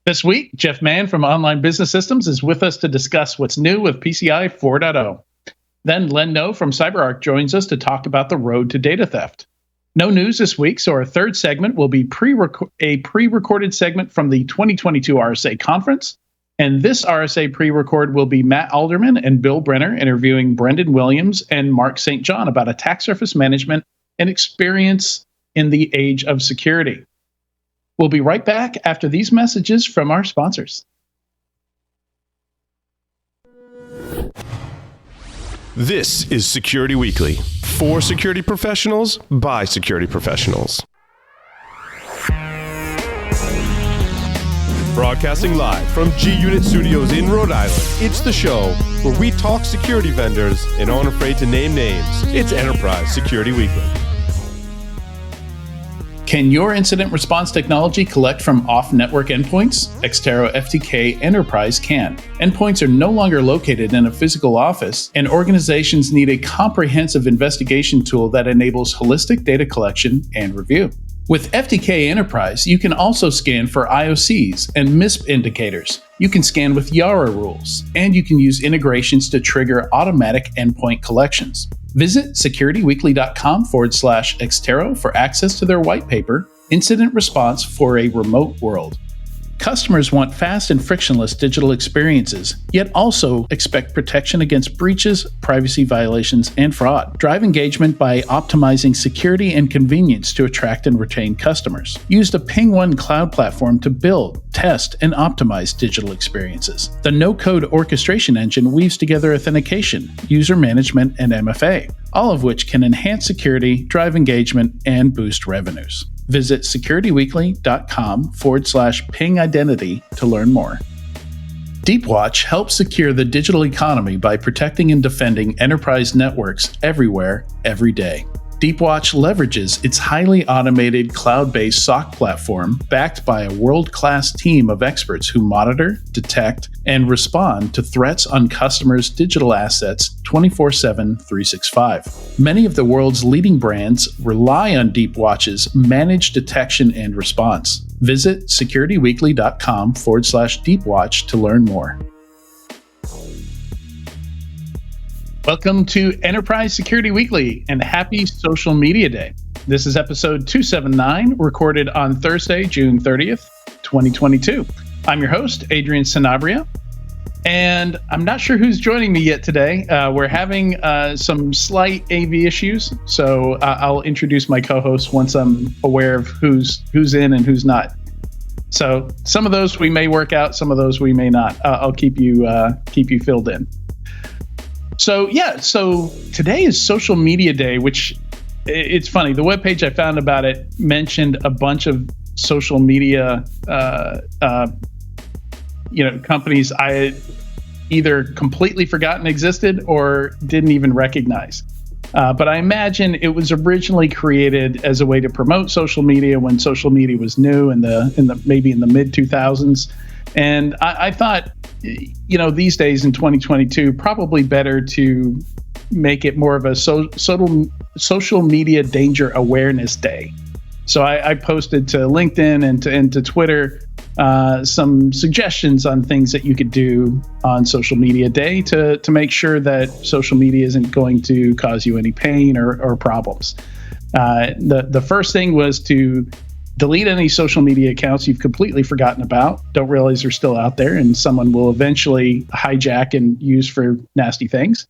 This week, Jeff Mann from Online Business Systems is with us to discuss what's new with PCI 4.0. Then Len No from CyberArk joins us to talk about the road to data theft. No news this week, so our third segment will be a pre-recorded segment from the 2022 RSA conference. And this RSA pre-record will be Matt Alderman and Bill Brenner interviewing Brendan Williams and Mark St. John about attack surface management and experience in the age of security. We'll be right back after these messages from our sponsors. This is Security Weekly, for security professionals, by security professionals. Broadcasting live from G-Unit Studios in Rhode Island, it's the show where we talk security vendors and aren't afraid to name names. It's Enterprise Security Weekly. Can your incident response technology collect from off-network endpoints? Xterra FTK Enterprise can. Endpoints are no longer located in a physical office, and organizations need a comprehensive investigation tool that enables holistic data collection and review. With FTK Enterprise, you can also scan for IOCs and MISP indicators. You can scan with Yara rules, and you can use integrations to trigger automatic endpoint collections. Visit securityweekly.com/Xterra for access to their white paper, Incident Response for a Remote World. Customers want fast and frictionless digital experiences, yet also expect protection against breaches, privacy violations, and fraud. Drive engagement by optimizing security and convenience to attract and retain customers. Use the PingOne cloud platform to build, test, and optimize digital experiences. The no-code orchestration engine weaves together authentication, user management, and MFA, all of which can enhance security, drive engagement, and boost revenues. Visit securityweekly.com/ping identity to learn more. Deepwatch helps secure the digital economy by protecting and defending enterprise networks everywhere, every day. Deepwatch leverages its highly automated cloud-based SOC platform backed by a world-class team of experts who monitor, detect, and respond to threats on customers' digital assets 24/7, 365. Many of the world's leading brands rely on Deepwatch's managed detection and response. Visit securityweekly.com/Deepwatch to learn more. Welcome to Enterprise Security Weekly and happy Social Media Day. This is episode 279, recorded on Thursday, June 30th, 2022. I'm your host, Adrian Sanabria, and I'm not sure who's joining me yet today. We're having some slight AV issues, so I'll introduce my co-hosts once I'm aware of who's in and who's not. So some of those we may work out, some of those we may not. I'll keep you filled in. So today is Social Media Day, which it's funny. The webpage I found about it mentioned a bunch of social media, companies I had either completely forgotten existed or didn't even recognize. But I imagine it was originally created as a way to promote social media when social media was new in the maybe in the mid 2000s. And I thought, these days in 2022, probably better to make it more of a social media danger awareness day. So I posted to LinkedIn and to Twitter some suggestions on things that you could do on Social Media Day to make sure that social media isn't going to cause you any pain or problems. The first thing was to delete any social media accounts you've completely forgotten about, don't realize they're still out there, and someone will eventually hijack and use for nasty things.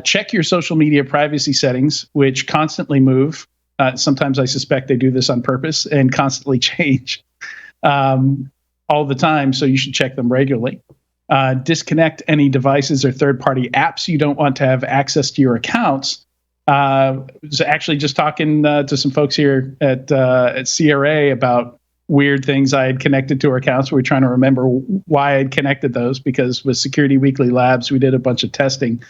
Check your social media privacy settings, which constantly move. Sometimes I suspect they do this on purpose and constantly change all the time, so you should check them regularly. Disconnect any devices or third-party apps you don't want to have access to your accounts. Was actually just talking to some folks here at CRA about weird things I had connected to our accounts. We were trying to remember why I'd connected those, because with Security Weekly Labs, we did a bunch of testing.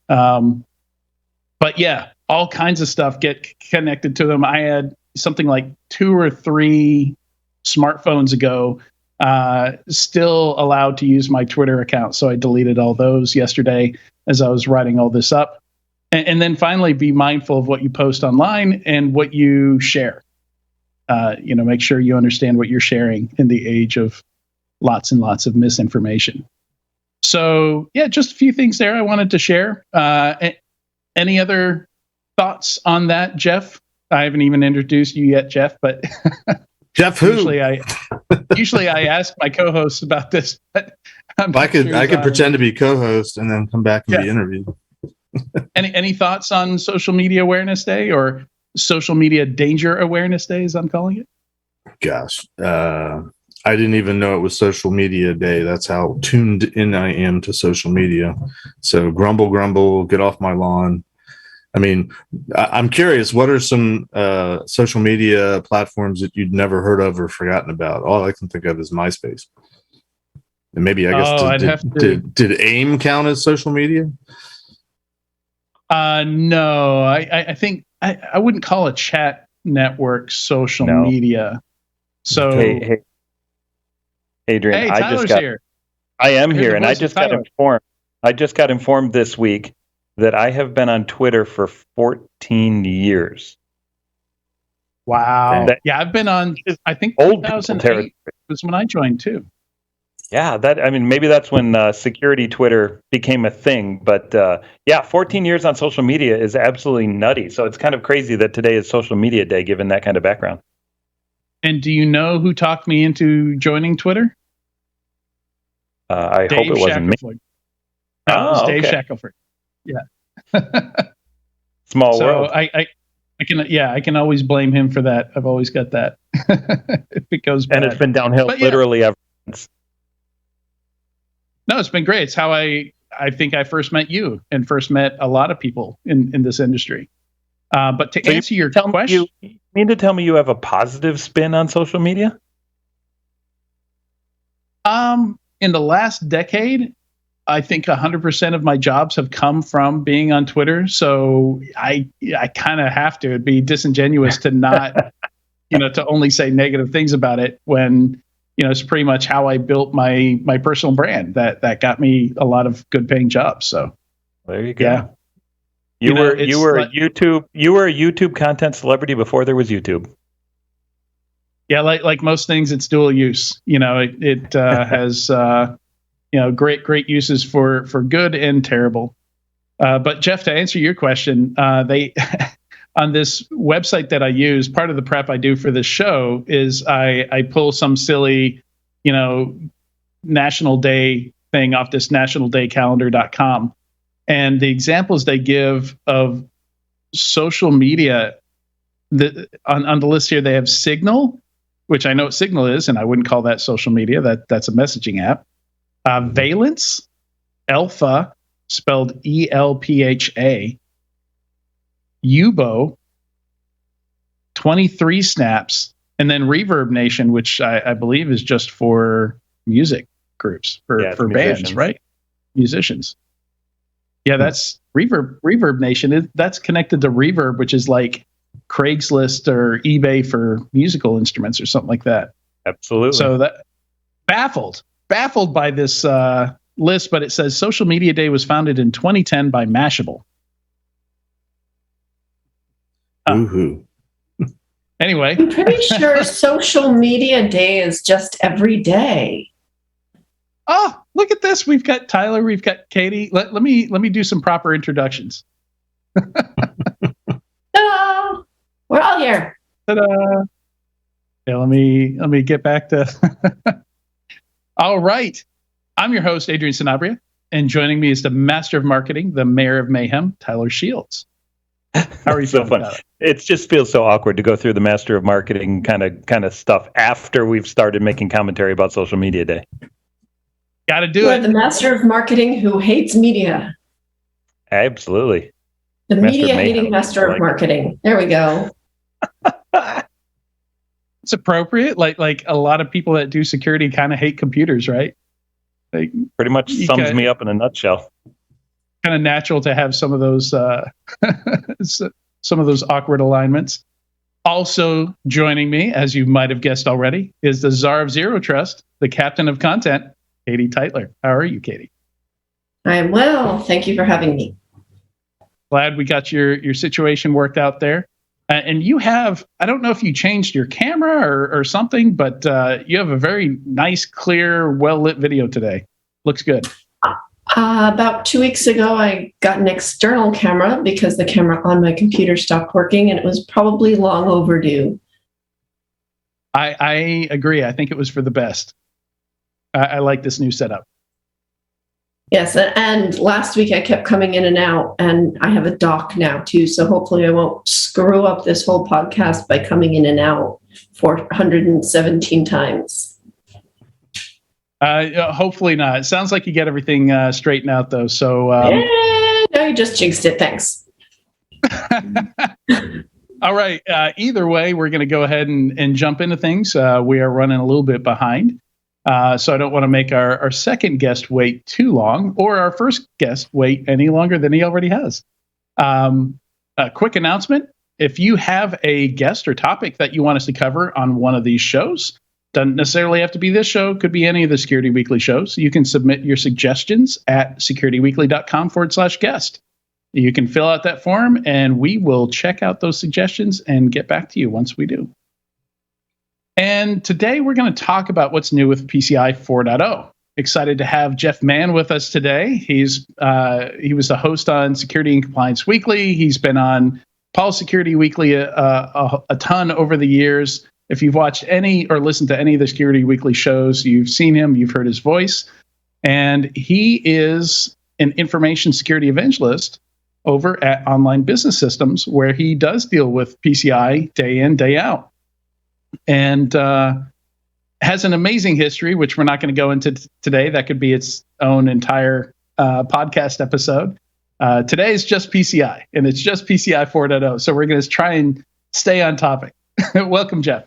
But yeah, all kinds of stuff get connected to them. I had something like 2 or 3 smartphones ago still allowed to use my Twitter account. So I deleted all those yesterday as I was writing all this up. And then finally, be mindful of what you post online and what you share. Make sure you understand what you're sharing in the age of lots and lots of misinformation. So yeah, just a few things there I wanted to share. Any other thoughts on that, Jeff? I haven't even introduced you yet, Jeff, but Jeff who? Usually I ask my co-hosts about this, but I could pretend to be co-host and then come back and be interviewed. Any thoughts on Social Media Awareness Day, or Social Media Danger Awareness Day, as I'm calling it? Gosh, I didn't even know it was Social Media Day. That's how tuned in I am to social media. So grumble, get off my lawn. I mean, I'm curious, what are some social media platforms that you'd never heard of or forgotten about? All I can think of is MySpace. And maybe, I guess, did AIM count as social media? No, I think I wouldn't call a chat network social media. So, hey, Adrian, hey, Tyler's here. I am here, and I just got informed. I just got informed this week that I have been on Twitter for 14 years. Wow. Yeah, I've been on, I think 2008 was when I joined too. Yeah, maybe that's when security Twitter became a thing. But 14 years on social media is absolutely nutty. So it's kind of crazy that today is Social Media Day, given that kind of background. And do you know who talked me into joining Twitter? I hope it wasn't me. No, it was Dave Shackelford. Yeah. Small world. I can always blame him for that. I've always got that. If it goes bad. And it's been downhill literally ever since. No, it's been great. It's how I think I first met you and first met a lot of people in this industry. But to answer your question, you mean to tell me you have a positive spin on social media? In the last decade, I think 100% of my jobs have come from being on Twitter. So I kind of have to. It'd be disingenuous to not, to only say negative things about it when, it's pretty much how I built my personal brand that got me a lot of good paying jobs. So there you go. Yeah. You were a YouTube content celebrity before there was YouTube. Yeah, like most things, it's dual use. It has great uses for good and terrible. But Jeff, to answer your question, they on this website that I use, part of the prep I do for this show is I pull some silly, National Day thing off this nationaldaycalendar.com. And the examples they give of social media, on the list here, they have Signal, which I know what Signal is, and I wouldn't call that social media. That's a messaging app. Valence, Alpha, spelled ELPHA, Yubo, 23 Snaps, and then Reverb Nation, which I believe is just for music groups, for bands, right? Musicians. Yeah, that's Reverb Nation. That's connected to Reverb, which is like Craigslist or eBay for musical instruments or something like that. Absolutely. So that baffled by this list, but it says Social Media Day was founded in 2010 by Mashable. Anyway, I'm pretty sure Social Media Day is just every day. Oh, look at this. We've got Tyler. We've got Katie. Let me do some proper introductions. Ta-da! We're all here. Ta-da! Yeah, let me get back to. All right. I'm your host, Adrian Sanabria, and joining me is the Master of Marketing, the Mayor of Mayhem, Tyler Shields. How are you so fun? It just feels so awkward to go through the Master of Marketing kind of stuff after we've started making commentary about Social Media Day. Got to do You're it. The Master of Marketing who hates media. Absolutely. The media-hating Master of Marketing. There we go. It's appropriate. Like a lot of people that do security kind of hate computers, right? Like, pretty much sums me up in a nutshell. Kind of natural to have some of those awkward alignments. Also joining me, as you might have guessed already, is the Czar of Zero Trust, the Captain of Content, Katie Tytler. How are you, Katie? I am well. Thank you for having me. Glad we got your situation worked out there. And you have, I don't know if you changed your camera or something, but you have a very nice, clear, well-lit video today. Looks good. About 2 weeks ago, I got an external camera because the camera on my computer stopped working, and it was probably long overdue. I agree. I think it was for the best. I like this new setup. Yes, and last week I kept coming in and out, and I have a dock now too, so hopefully I won't screw up this whole podcast by coming in and out 417 times. Hopefully not. It sounds like you get everything straightened out, though. So no, you just jinxed it. Thanks. All right. Either way, we're going to go ahead and jump into things. We are running a little bit behind. So I don't want to make our second guest wait too long, or our first guest wait any longer than he already has. A quick announcement. If you have a guest or topic that you want us to cover on one of these shows, doesn't necessarily have to be this show, could be any of the Security Weekly shows. You can submit your suggestions at securityweekly.com/guest. You can fill out that form, and we will check out those suggestions and get back to you once we do. And today we're going to talk about what's new with PCI 4.0. Excited to have Jeff Mann with us today. He was the host on Security and Compliance Weekly. He's been on Paul's Security Weekly a ton over the years. If you've watched any or listened to any of the Security Weekly shows, you've seen him, you've heard his voice. And he is an information security evangelist over at Online Business Systems, where he does deal with PCI day in, day out. And has an amazing history, which we're not going to go into today. That could be its own entire podcast episode. Today is just PCI, and it's just PCI 4.0. So we're going to try and stay on topic. Welcome, Jeff.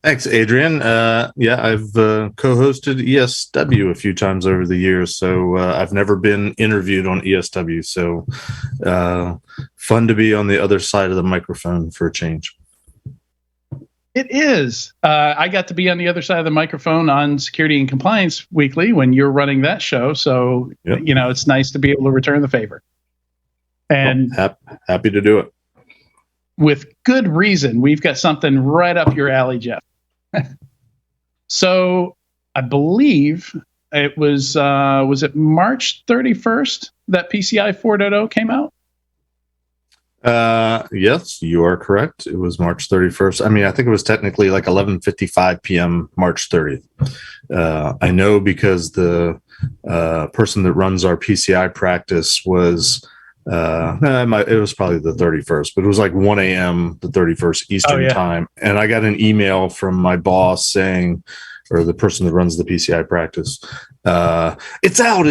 Thanks, Adrian. Yeah, I've co-hosted ESW a few times over the years, so I've never been interviewed on ESW. So fun to be on the other side of the microphone for a change. It is. I got to be on the other side of the microphone on Security and Compliance Weekly when you're running that show. So, Yep. It's nice to be able to return the favor. And Happy to do it. with good reason. We've got something right up your alley, Jeff. So I believe it was it March 31st that PCI 4.0 came out? Yes, you are correct. It was March 31st. I mean, I think it was technically like 11:55 p.m. March 30th. I know because the person that runs our PCI practice was it was probably the 31st, but it was like 1 a.m. the 31st Eastern time. And I got an email from my boss saying, or the person that runs the PCI practice, it's out.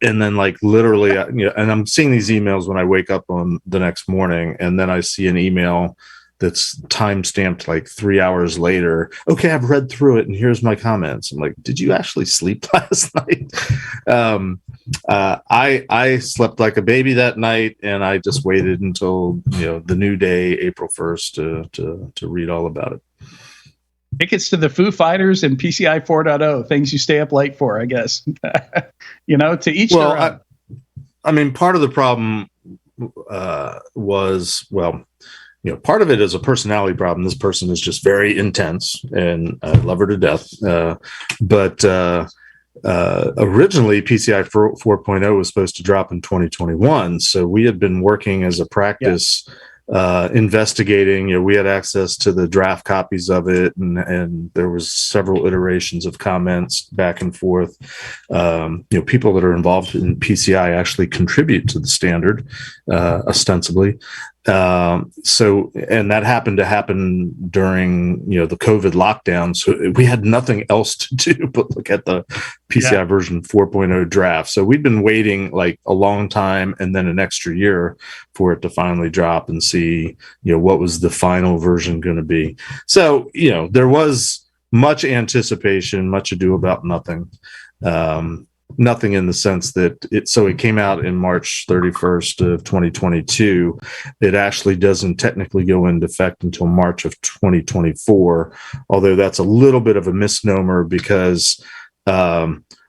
And then like literally, and I'm seeing these emails when I wake up on the next morning, and then I see an email that's time-stamped like 3 hours later. Okay, I've read through it and here's my comments. I'm like, did you actually sleep last night? I slept like a baby that night, and I just waited until the new day, April 1st, to read all about it. Tickets to the Foo Fighters and PCI 4.0, things you stay up late for, I guess. To each their own. I mean, part of the problem was, part of it is a personality problem. This person is just very intense, and I love her to death. But originally, PCI 4.0 was supposed to drop in 2021. So we had been working as a practice, investigating. We had access to the draft copies of it, and there was several iterations of comments back and forth. People that are involved in PCI actually contribute to the standard, ostensibly. And that happened to happen during, the COVID lockdown. So we had nothing else to do but look at the PCI version 4.0 draft. So we'd been waiting like a long time, and then an extra year for it to finally drop and see, what was the final version going to be. So, there was much anticipation, much ado about nothing. Nothing in the sense that it came out in March 31st of 2022. It actually doesn't technically go into effect until March of 2024, although that's a little bit of a misnomer because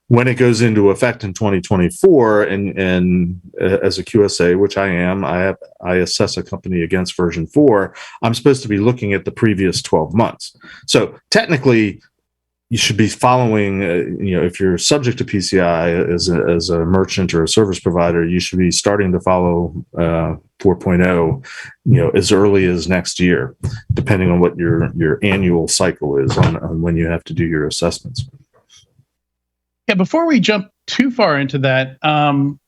when it goes into effect in 2024, and as a QSA, which I am, I assess a company against version 4. I'm supposed to be looking at the previous 12 months. So technically, you should be following, if you're subject to PCI as a merchant or a service provider, you should be starting to follow 4.0, as early as next year, depending on what your annual cycle is on when you have to do your assessments. Yeah, before we jump too far into that,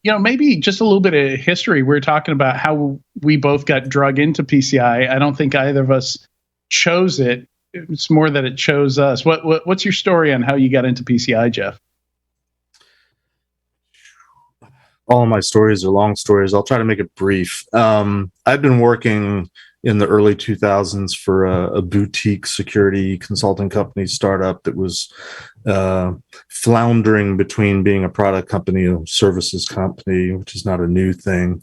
maybe just a little bit of history. We're talking about how we both got drug into PCI. I don't think either of us chose it. It's more that it chose us. What's your story on how you got into PCI, Jeff? All of my stories are long stories. I'll try to make it brief. I've been working in the early 2000s for a boutique security consulting company startup that was floundering between being a product company and a services company, which is not a new thing.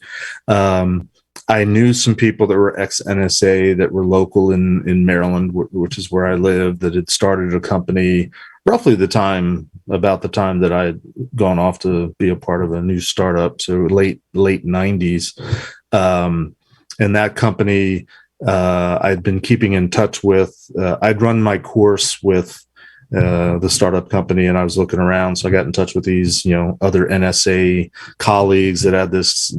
I knew some people that were ex-NSA that were local in Maryland, which is where I live, that had started a company roughly about the time that I had gone off to be a part of a new startup, so late 90s. And that company I'd been keeping in touch with. I'd run my course with the startup company, and I was looking around, so I got in touch with these other NSA colleagues that had this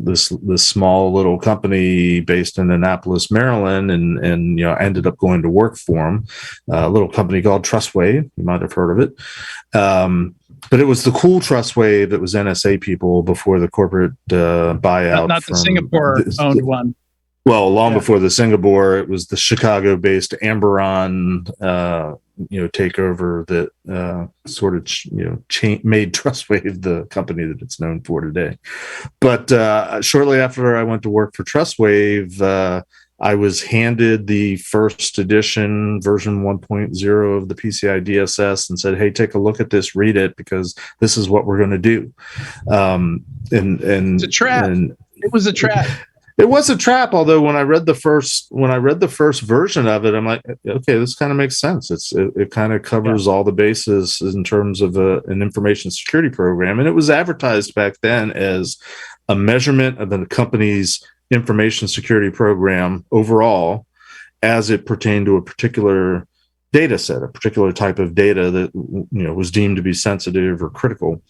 small little company based in Annapolis, Maryland, and I ended up going to work for them, a little company called Trustwave. You might have heard of it, but it was the cool Trustwave that was NSA people before the corporate buyout. Not the Singapore owned one. Well, long before the Singapore, it was the Chicago-based Amberon, takeover that sort of made Trustwave the company that it's known for today. But shortly after I went to work for Trustwave, I was handed the first edition, version 1.0 of the PCI DSS, and said, "Hey, take a look at this, read it, because this is what we're going to do." And it's a trap. It was a trap. It was a trap, although when I read the first version of it, I'm like, okay, this kind of makes sense. It kind of covers all the bases in terms of an information security program, and it was advertised back then as a measurement of the company's information security program overall, as it pertained to a particular data set, a particular type of data that was deemed to be sensitive or critical.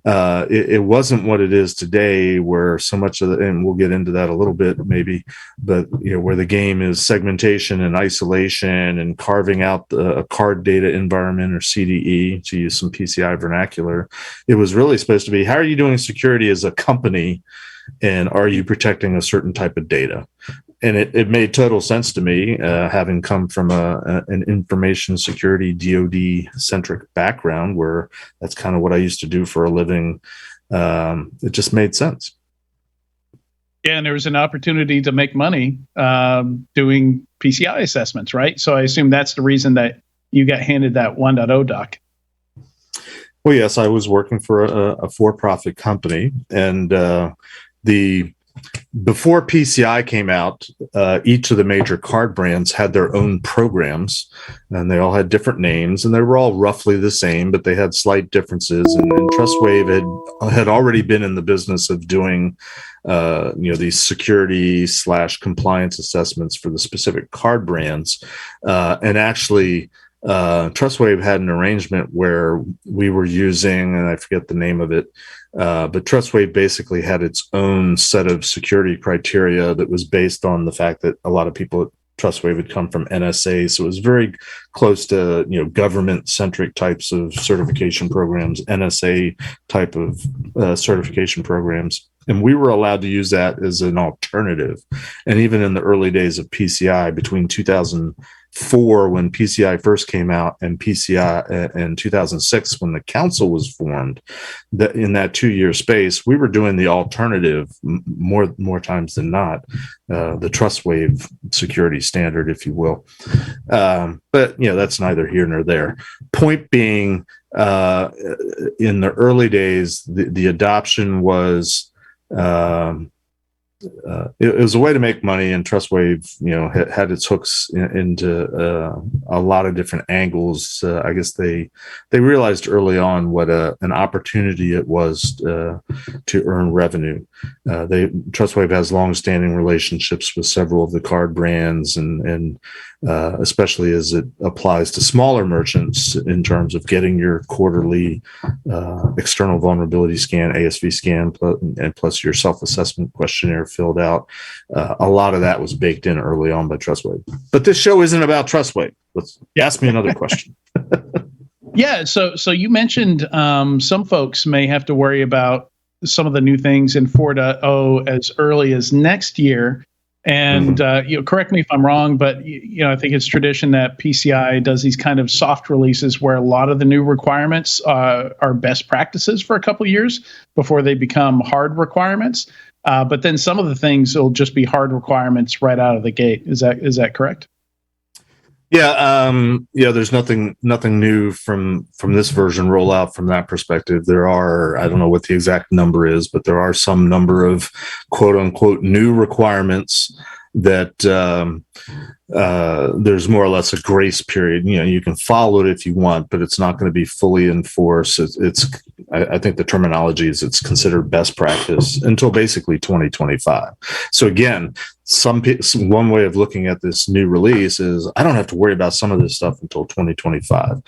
It wasn't what it is today, where so much of and we'll get into that a little bit maybe, but where the game is segmentation and isolation and carving out a card data environment, or CDE, to use some PCI vernacular. It was really supposed to be, how are you doing security as a company, and are you protecting a certain type of data? And it made total sense to me, having come from an information security DoD-centric background, where that's kind of what I used to do for a living. It just made sense. Yeah, and there was an opportunity to make money doing PCI assessments, right? So I assume that's the reason that you got handed that 1.0 doc. Well, yes, I was working for a for-profit company, and before PCI came out, each of the major card brands had their own programs, and they all had different names, and they were all roughly the same, but they had slight differences. And Trustwave had already been in the business of doing, these security / compliance assessments for the specific card brands, and actually. Trustwave had an arrangement where we were using, and I forget the name of it, but Trustwave basically had its own set of security criteria that was based on the fact that a lot of people at Trustwave had come from NSA, so it was very close to government-centric types of certification programs, NSA type of certification programs. And we were allowed to use that as an alternative. And even in the early days of PCI, between 2004, when PCI first came out, and PCI in 2006, when the council was formed, that in that 2-year space, we were doing the alternative more times than not, the Trustwave security standard, if you will. But that's neither here nor there. Point being, in the early days, the adoption was it was a way to make money, and TrustWave, had its hooks into a lot of different angles. I guess they realized early on what an opportunity it was to earn revenue. TrustWave has long-standing relationships with several of the card brands, and especially as it applies to smaller merchants in terms of getting your quarterly external vulnerability scan, ASV scan, and plus your self-assessment questionnaire filled out. A lot of that was baked in early on by TrustWave. But this show isn't about TrustWave. Ask me another question. Yeah, so you mentioned some folks may have to worry about some of the new things in 4.0 as early as next year. And correct me if I'm wrong, but I think it's tradition that PCI does these kind of soft releases where a lot of the new requirements are best practices for a couple of years before they become hard requirements. But then some of the things will just be hard requirements right out of the gate. Is that correct? Yeah, there's nothing new from this version rollout from that perspective. There are, I don't know what the exact number is, but there are some number of quote unquote new requirements that there's more or less a grace period. You can follow it if you want, but it's not going to be fully enforced. I think the terminology is it's considered best practice until basically 2025. So again, one way of looking at this new release is I don't have to worry about some of this stuff until 2025.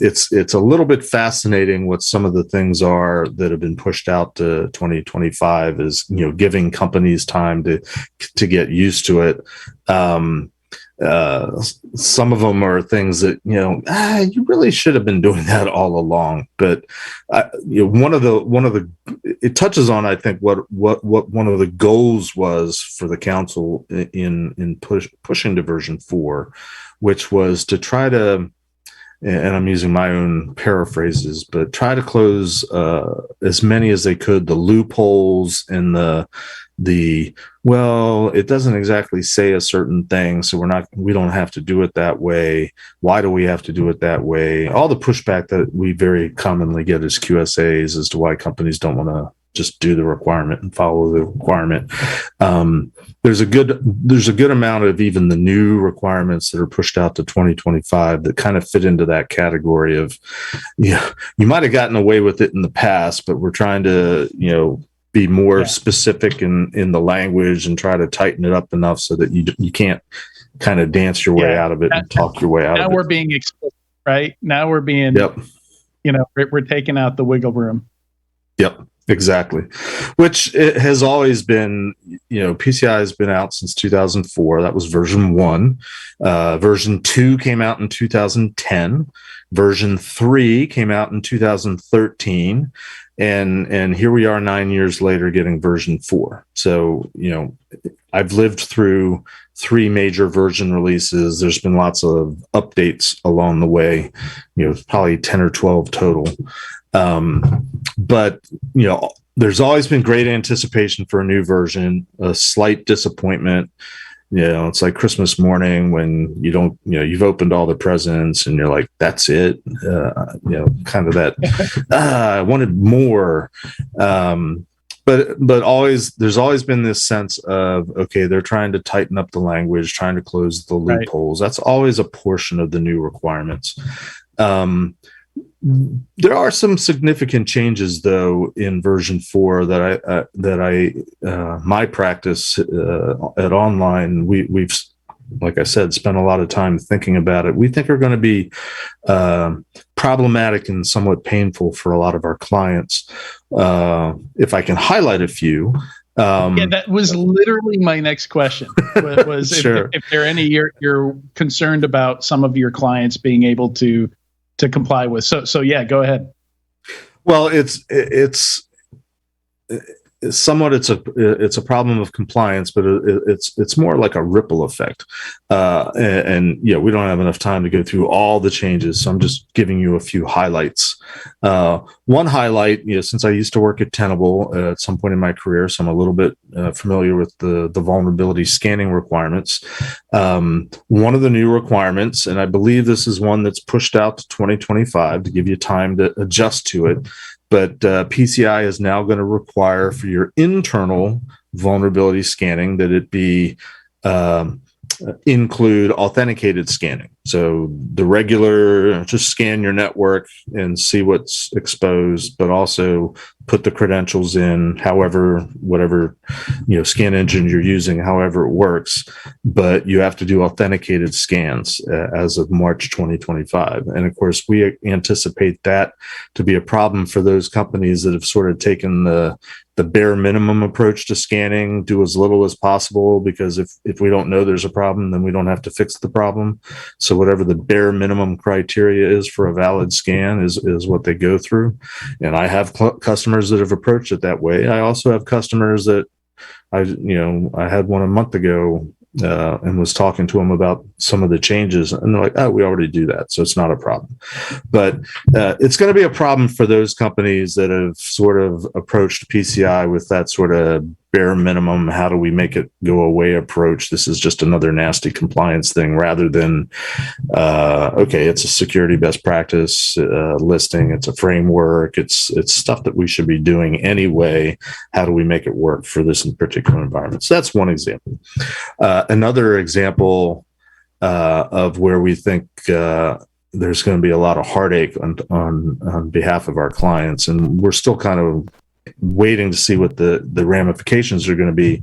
It's a little bit fascinating what some of the things are that have been pushed out to 2025 is, giving companies time to get used to it. Some of them are things that you really should have been doing that all along. But one of the it touches on, I think, what one of the goals was for the council in pushing to version 4, which was to try to, and I'm using my own paraphrases, but try to close as many as they could the loopholes and it doesn't exactly say a certain thing, so we don't have to do it that way. Why do we have to do it that way? All the pushback that we very commonly get as QSAs as to why companies don't want to just do the requirement and follow the requirement. There's a good amount of even the new requirements that are pushed out to 2025 that kind of fit into that category of, you might have gotten away with it in the past, but we're trying to, be more specific in the language and try to tighten it up enough so that you can't kind of dance your way out of it and talk your way out of it. Now we're being explicit, right? Now we're being, we're taking out the wiggle room. Yep, exactly. Which it has always been, PCI has been out since 2004. That was version 1. Version 2 came out in 2010. Version 3 came out in 2013. And here we are 9 years later getting version 4. So, I've lived through 3 major version releases. There's been lots of updates along the way, probably 10 or 12 total. But, there's always been great anticipation for a new version, a slight disappointment. It's like Christmas morning when you've opened all the presents and you're like, that's it. Kind of that, I wanted more. But there's always been this sense of, okay, they're trying to tighten up the language, trying to close the loopholes. Right. That's always a portion of the new requirements. There are some significant changes, though, in version 4 that my practice at Online, we've, like I said, spent a lot of time thinking about it. We think are going to be problematic and somewhat painful for a lot of our clients. If I can highlight a few. That was literally my next question. Was sure. if there are any you're concerned about some of your clients being able to comply with. So yeah, go ahead. Well, it's somewhat it's a problem of compliance, but it's more like a ripple effect. And we don't have enough time to go through all the changes, so I'm just giving you a few highlights. One highlight, since I used to work at Tenable at some point in my career, so I'm a little bit familiar with the vulnerability scanning requirements. One of the new requirements, and I believe this is one that's pushed out to 2025 to give you time to adjust to it. But PCI is now going to require for your internal vulnerability scanning, that it be include authenticated scanning. So the regular, just scan your network and see what's exposed, but also put the credentials in, whatever scan engine you're using, however it works. But you have to do authenticated scans as of March 2025. And of course, we anticipate that to be a problem for those companies that have sort of taken the bare minimum approach to scanning, do as little as possible, because if we don't know there's a problem, then we don't have to fix the problem. So whatever the bare minimum criteria is for a valid scan is what they go through. And I have customers that have approached it that way. I also have customers that I had one a month ago and was talking to them about some of the changes, and they're like, "Oh, we already do that, so it's not a problem." But it's going to be a problem for those companies that have sort of approached PCI with that sort of bare minimum, how do we make it go away approach. This is just another nasty compliance thing, rather than okay, it's a security best practice listing, it's a framework, it's stuff that we should be doing anyway. How do we make it work for this in particular environment? So that's one example. Another example of where we think there's going to be a lot of heartache on behalf of our clients, and we're still kind of waiting to see what the ramifications are going to be.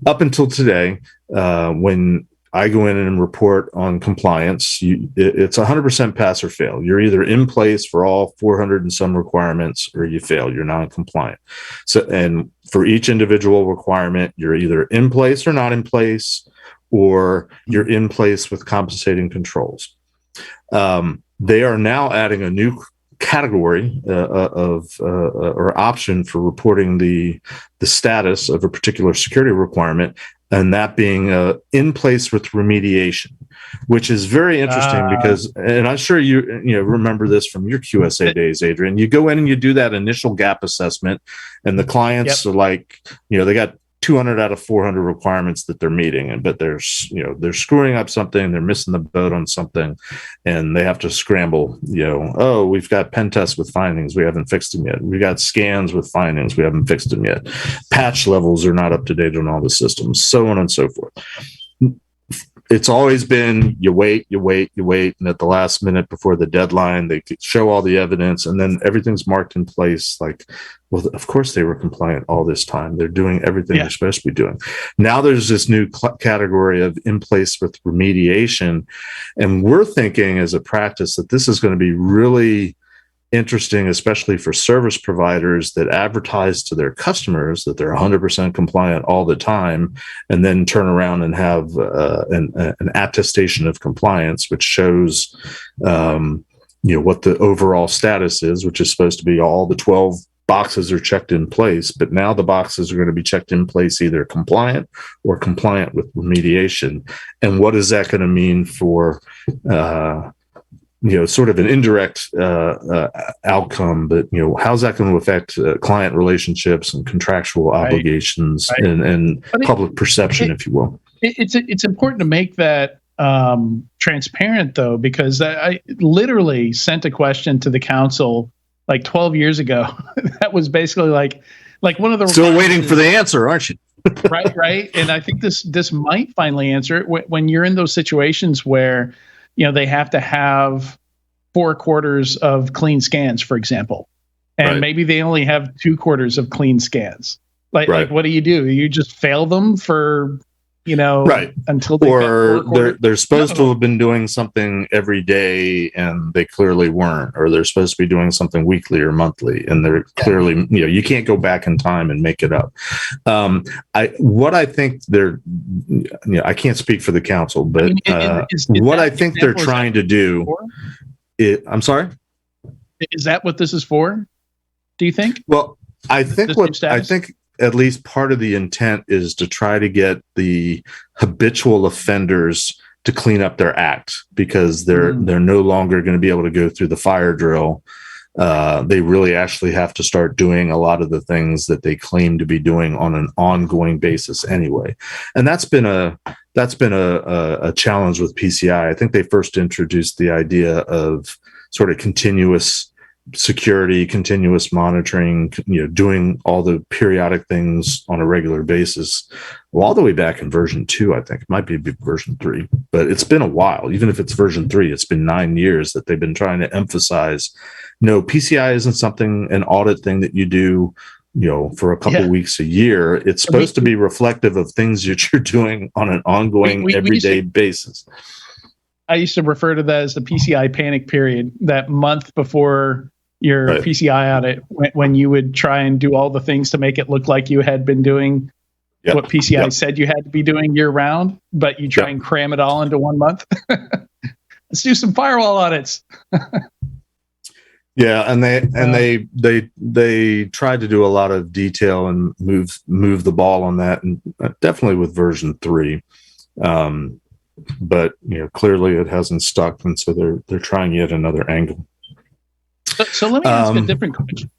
Up until today, when I go in and report on compliance, it's 100% pass or fail. You're either in place for all 400 and some requirements, or you fail. You're non-compliant. So, and for each individual requirement, you're either in place or not in place, or you're in place with compensating controls. They are now adding a new category or option for reporting the status of a particular security requirement, and that being in place with remediation, which is very interesting because, and I'm sure you remember this from your QSA days, Adrian. You go in and you do that initial gap assessment, and the clients are like, they got 200 out of 400 requirements that they're meeting, but they're screwing up something, they're missing the boat on something, and they have to scramble. Oh, we've got pen tests with findings, we haven't fixed them yet. We got scans with findings, we haven't fixed them yet. Patch levels are not up to date on all the systems, so on and so forth. It's always been you wait, and at the last minute before the deadline, they show all the evidence, and then everything's marked in place like, well, of course they were compliant all this time. They're doing everything they're supposed to be doing. Now there's this new category of in place with remediation, and we're thinking as a practice that this is going to be really interesting, especially for service providers that advertise to their customers that they're 100% compliant all the time, and then turn around and have an attestation of compliance, which shows what the overall status is, which is supposed to be all the 12 boxes are checked in place, but now the boxes are going to be checked in place either compliant or compliant with remediation. And what is that going to mean for sort of an indirect outcome, but how's that going to affect client relationships and contractual obligations and public perception, if you will? It's important to make that transparent, though, because I literally sent a question to the council like 12 years ago. That was basically like one of the still waiting for the answer, aren't you? right. And I think this might finally answer it when you're in those situations where they have to have 4 quarters of clean scans, for example, and maybe they only have 2 quarters of clean scans. Like what do? You just fail them for until they they're supposed to have been doing something every day and they clearly weren't, or they're supposed to be doing something weekly or monthly and they're clearly you can't go back in time and make it up. I think they're I can't speak for the council, but I think they're trying to do I'm sorry, is that what this is for, do you think? Well, I think at least part of the intent is to try to get the habitual offenders to clean up their act, because they're no longer going to be able to go through the fire drill. They really actually have to start doing a lot of the things that they claim to be doing on an ongoing basis anyway. And that's been a challenge with PCI. I think they first introduced the idea of sort of continuous security, continuous monitoring, doing all the periodic things on a regular basis. Well, all the way back in version 2, I think it might be version 3, but it's been a while. Even if it's version 3, it's been 9 years that they've been trying to emphasize, no, PCI isn't an audit thing that you do, for a couple weeks a year. It's supposed to be reflective of things that you're doing on an ongoing, everyday basis. I used to refer to that as the PCI Panic Period, that month before your PCI audit, when you would try and do all the things to make it look like you had been doing what PCI said you had to be doing year round, but you try and cram it all into 1 month. Let's do some firewall audits. Yeah, and they tried to do a lot of detail and move the ball on that, and definitely with version 3. But clearly it hasn't stuck, and so they're trying yet another angle. So let me ask a different question.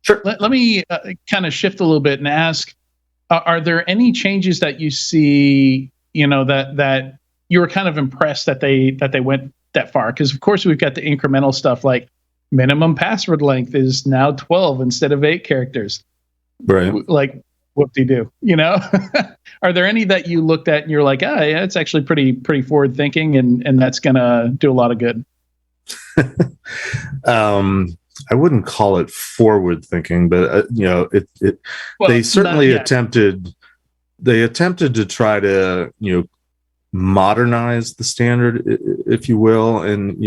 Sure. Let me kind of shift a little bit and ask: are there any changes that you see? That you were kind of impressed that they went that far? Because of course we've got the incremental stuff like minimum password length is now 12 instead of 8 characters. Right. Like, whoop-de-doo, Are there any that you looked at and you're like, yeah, it's actually pretty forward thinking and that's going to do a lot of good? I wouldn't call it forward thinking, but they certainly attempted to try to, modernize the standard, if you will. And,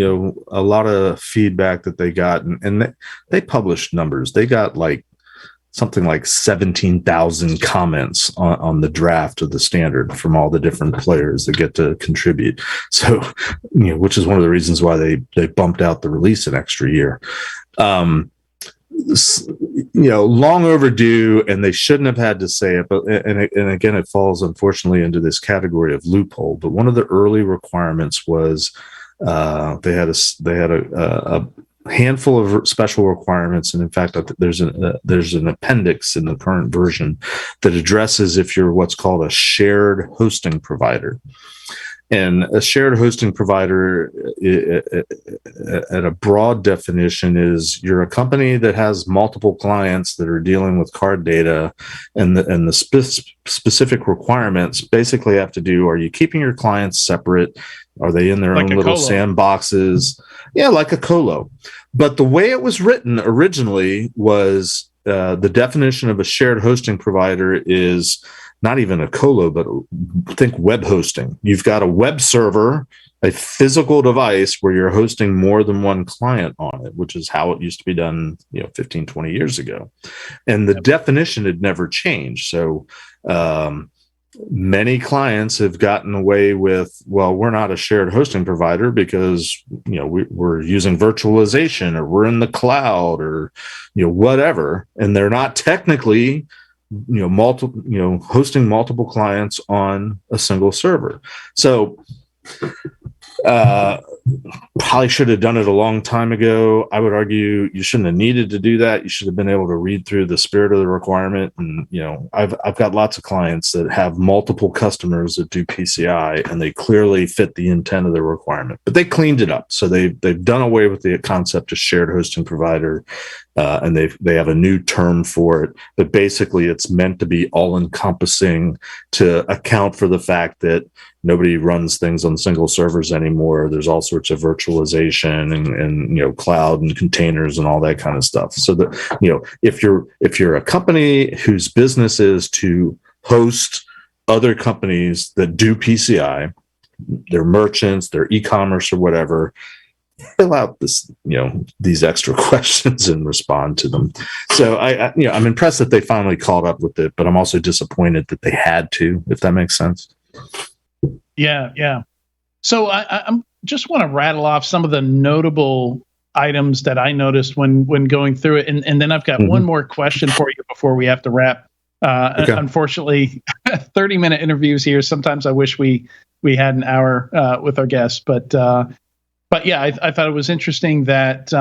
a lot of feedback that they got, and they published numbers. They got something like 17,000 comments on the draft of the standard from all the different players that get to contribute. So, which is one of the reasons why they bumped out the release an extra year. Long overdue, and they shouldn't have had to say it. But and again, it falls unfortunately into this category of loophole. But one of the early requirements was they had a handful of special requirements, and in fact, there's an appendix in the current version that addresses if you're what's called a shared hosting provider. And a shared hosting provider, at a broad definition, is you're a company that has multiple clients that are dealing with card data, and the specific requirements basically have to do: are you keeping your clients separate? Are they in their own little sandboxes? Yeah, like a colo. But the way it was written originally was the definition of a shared hosting provider is not even a colo, but think web hosting. You've got a web server, a physical device where you're hosting more than one client on it, which is how it used to be done, 15, 20 years ago. And the definition had never changed. So many clients have gotten away with, well, we're not a shared hosting provider because, we're using virtualization, or we're in the cloud, or, whatever. And they're not technically hosting multiple clients on a single server. So probably should have done it a long time ago. I would argue you shouldn't have needed to do that. You should have been able to read through the spirit of the requirement. And, I've got lots of clients that have multiple customers that do PCI, and they clearly fit the intent of the requirement, but they cleaned it up. So they've done away with the concept of shared hosting provider. And they have a new term for it, but basically it's meant to be all encompassing to account for the fact that nobody runs things on single servers anymore. There's all sorts of virtualization and cloud and containers and all that kind of stuff. So that, if you're a company whose business is to host other companies that do PCI, they're merchants, they're e-commerce or whatever, fill out this, these extra questions and respond to them. So I'm impressed that they finally caught up with it, but I'm also disappointed that they had to, if that makes sense. Yeah. So I'm just want to rattle off some of the notable items that I noticed when going through it, and then I've got one more question for you before we have to wrap. Okay. Unfortunately, 30-minute interviews here. Sometimes I wish we had an hour with our guests, but yeah, I thought it was interesting that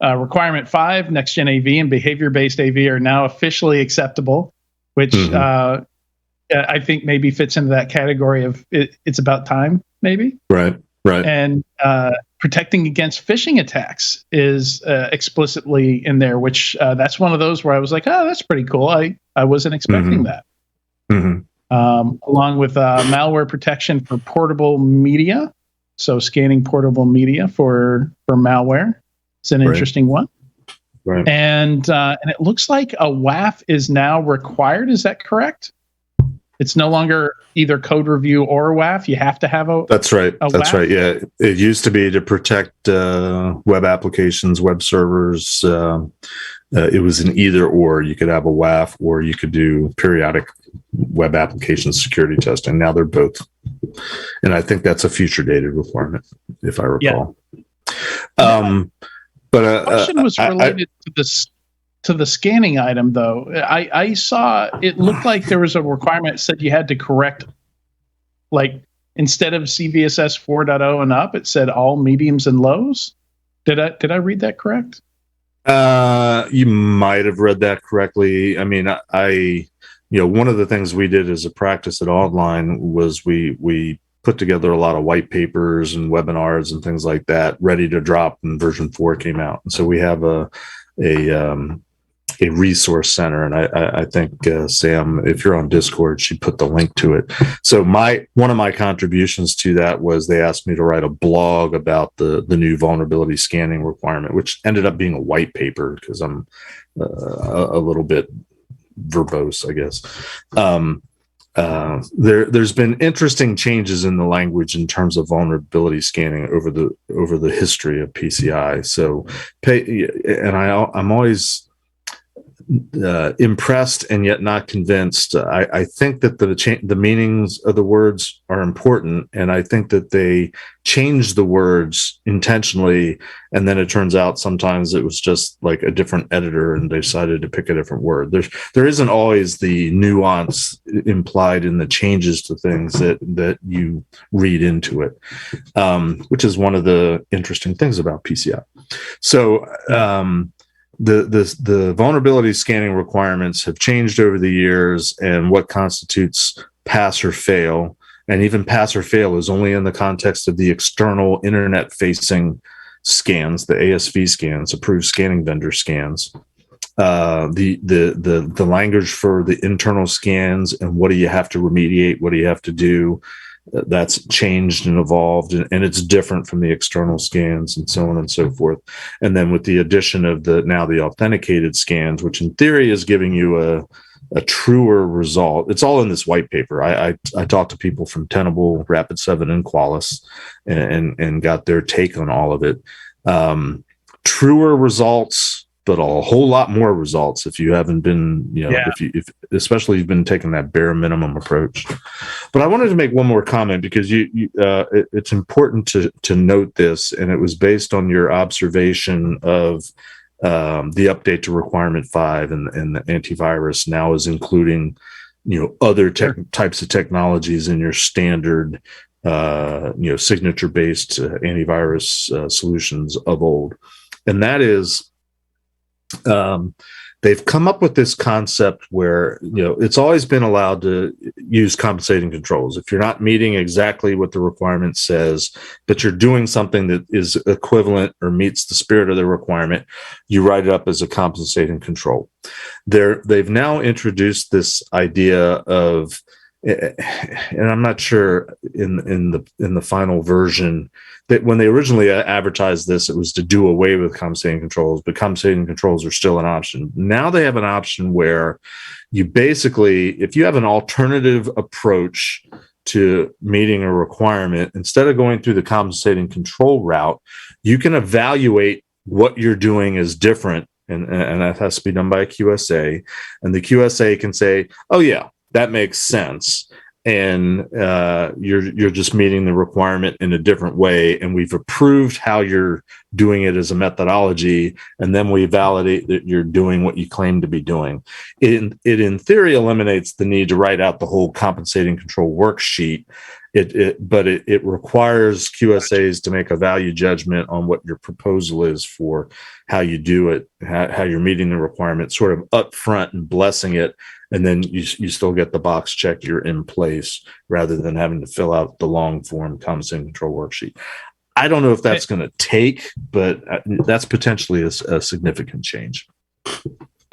requirement 5, next gen AV and behavior-based AV are now officially acceptable, which I think maybe fits into that category of it's about time, maybe. Right. Right. And protecting against phishing attacks is explicitly in there, which that's one of those where I was like, oh, that's pretty cool. I wasn't expecting that. Along with malware protection for portable media. So scanning portable media for malware. It's an interesting one. Right. And it looks like a WAF is now required. Is that correct? It's no longer either code review or WAF. You have to have a. That's right. That's WAF? right. Yeah, it used to be to protect web applications, web servers. It was an either or. You could have a WAF, or you could do periodic web application security testing. Now they're both, and I think that's a future dated requirement, if I recall. Yeah. But the question was related to the scanning item, though. I saw it looked like there was a requirement that said you had to correct, like instead of CVSS 4.0 and up, it said all mediums and lows. Did I read that correct? You might have read that correctly. I mean, one of the things we did as a practice at Online was we put together a lot of white papers and webinars and things like that, ready to drop when version 4 came out. And so we have a resource center, and I think Sam, if you're on Discord, she put the link to it. So one of my contributions to that was they asked me to write a blog about the new vulnerability scanning requirement, which ended up being a white paper because I'm a little bit verbose, I guess. There's been interesting changes in the language in terms of vulnerability scanning over the history of PCI. So, I'm always impressed and yet not convinced. I think that the meanings of the words are important, and I think that they changed the words intentionally, and then it turns out sometimes it was just like a different editor and they decided to pick a different word. There isn't always the nuance implied in the changes to things that you read into it, which is one of the interesting things about PCI. So the vulnerability scanning requirements have changed over the years, and what constitutes pass or fail, and even pass or fail is only in the context of the external internet facing scans, the ASV scans, approved scanning vendor scans. The language for the internal scans and what do you have to remediate, what do you have to do, that's changed and evolved, and it's different from the external scans and so on and so forth. And then with the addition of the authenticated scans, which in theory is giving you a truer result. It's all in this white paper. I talked to people from Tenable, Rapid7, and Qualys and got their take on all of it. Truer results, but a whole lot more results if you haven't been, if especially you've been taking that bare minimum approach. But I wanted to make one more comment because it's important to note this, and it was based on your observation of the update to requirement 5 and the antivirus now is including, other types of technologies in your standard, signature-based antivirus solutions of old, and that is. They've come up with this concept where, it's always been allowed to use compensating controls. If you're not meeting exactly what the requirement says, but you're doing something that is equivalent or meets the spirit of the requirement, you write it up as a compensating control. They've now introduced this idea of, and I'm not sure in the final version that when they originally advertised this, it was to do away with compensating controls, but compensating controls are still an option. Now they have an option where you basically, if you have an alternative approach to meeting a requirement, instead of going through the compensating control route, you can evaluate what you're doing is different. And that has to be done by a QSA. And the QSA can say, oh yeah, that makes sense. And you're just meeting the requirement in a different way, and we've approved how you're doing it as a methodology, and then we validate that you're doing what you claim to be doing. It in theory eliminates the need to write out the whole compensating control worksheet But it requires QSAs to make a value judgment on what your proposal is for how you do it, how you're meeting the requirements, sort of upfront and blessing it, and then you still get the box check you're in place, rather than having to fill out the long form compensating control worksheet. I don't know if that's going to take, but that's potentially a significant change.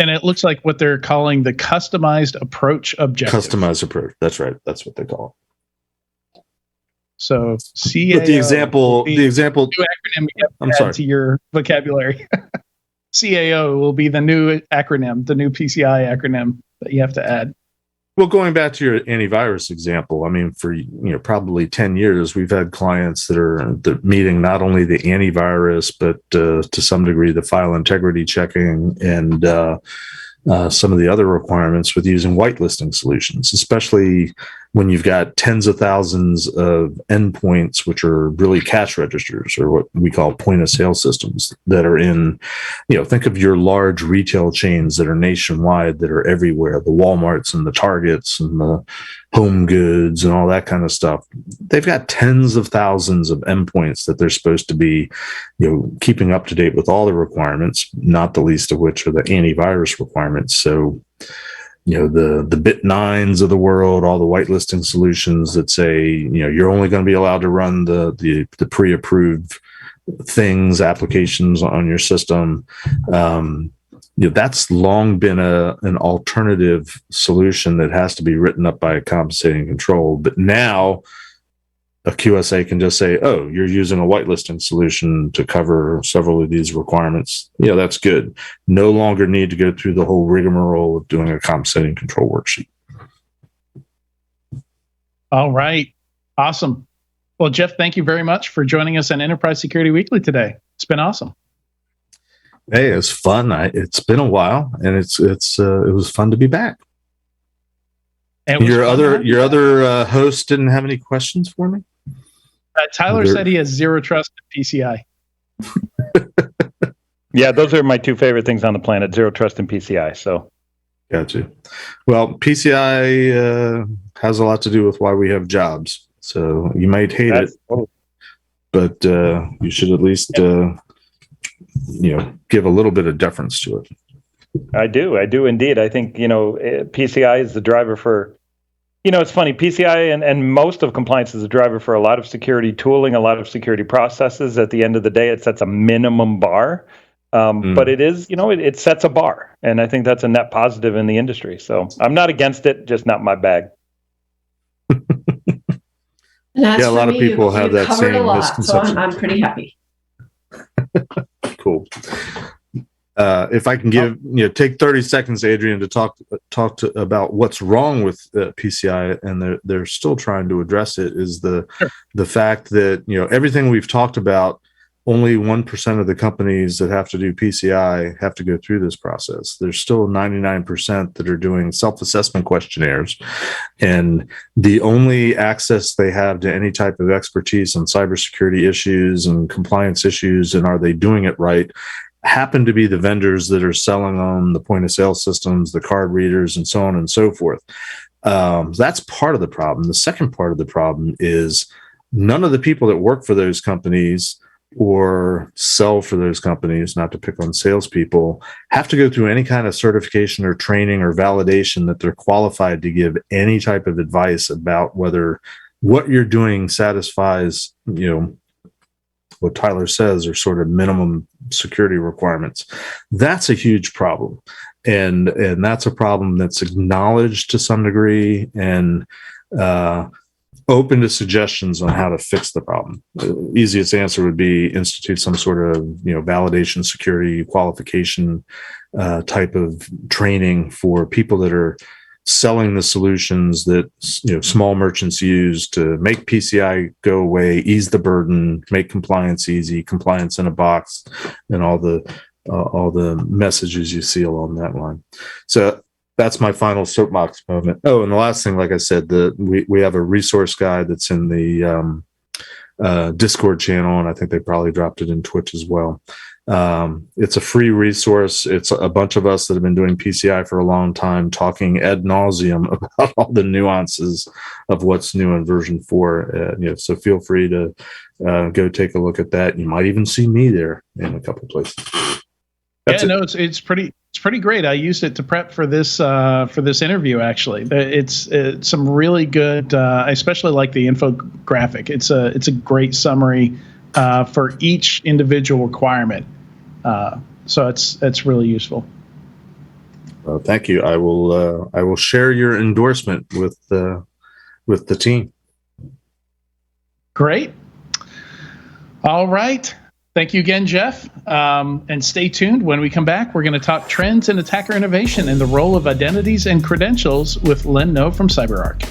And it looks like what they're calling the customized approach objective. Customized approach. That's right. That's what they call it. So CAO. But the example. New acronym you have to add to your vocabulary. CAO will be the new acronym, the new PCI acronym that you have to add. Well, going back to your antivirus example, I mean, for probably 10 years, we've had clients that are meeting not only the antivirus, but to some degree the file integrity checking and some of the other requirements with using whitelisting solutions, especially when you've got tens of thousands of endpoints, which are really cash registers, or what we call point of sale systems, that are in, think of your large retail chains that are nationwide, that are everywhere, the Walmarts and the Targets and the Home Goods and all that kind of stuff. They've got tens of thousands of endpoints that they're supposed to be, keeping up to date with all the requirements, not the least of which are the antivirus requirements. So, the Bit9s of the world, all the whitelisting solutions that say, you're only going to be allowed to run the pre-approved things, applications on your system. That's long been an alternative solution that has to be written up by a compensating control. But now a QSA can just say, oh, you're using a whitelisting solution to cover several of these requirements. That's good. No longer need to go through the whole rigmarole of doing a compensating control worksheet. All right. Awesome. Well, Jeff, thank you very much for joining us on Enterprise Security Weekly today. It's been awesome. Hey, it's fun. It's been a while, and it was fun to be back. Your other host didn't have any questions for me? Tyler said he has zero trust in PCI. Yeah, those are my two favorite things on the planet: zero trust in PCI. So, gotcha. Well, PCI has a lot to do with why we have jobs. So you might hate it, but you should at least give a little bit of deference to it. I do indeed. I think PCI is the driver for. It's funny, PCI and most of compliance is a driver for a lot of security tooling, a lot of security processes. At the end of the day, it sets a minimum bar, but it is, it sets a bar. And I think that's a net positive in the industry. So I'm not against it, just not my bag. Yeah, a lot of people have that same misconception. So I'm pretty happy. Cool. If I can take 30 seconds, Adrian, to talk about what's wrong with PCI, and they're still trying to address it, is the fact that everything we've talked about, only 1% of the companies that have to do PCI have to go through this process. There's still 99% that are doing self-assessment questionnaires, and the only access they have to any type of expertise on cybersecurity issues and compliance issues, and are they doing it right, happen to be the vendors that are selling on the point of sale systems, the card readers, and so on and so forth. That's part of the problem. The second part of the problem is none of the people that work for those companies or sell for those companies, not to pick on salespeople, have to go through any kind of certification or training or validation that they're qualified to give any type of advice about whether what you're doing satisfies, what Tyler says are sort of minimum security requirements. That's a huge problem. And that's a problem that's acknowledged to some degree and open to suggestions on how to fix the problem. The easiest answer would be institute some sort of validation, security, qualification type of training for people that are selling the solutions that small merchants use to make PCI go away, ease the burden, make compliance easy, compliance in a box, and all the messages you see along that line. So that's my final soapbox moment. Oh, and the last thing, like I said, we have a resource guide that's in the Discord channel, and I think they probably dropped it in Twitch as well. It's a free resource. It's a bunch of us that have been doing PCI for a long time talking ad nauseum about all the nuances of what's new in version 4. So feel free to go take a look at that. You might even see me there in a couple places. It's pretty great. I used it to prep for this interview. Actually, it's some really good. I especially like the infographic. It's a great summary for each individual requirement. So it's really useful. Well, thank you. I will share your endorsement with the team. Great. All right. Thank you again, Jeff. And stay tuned. When we come back, we're going to talk trends in attacker innovation and the role of identities and credentials with Len No from CyberArk.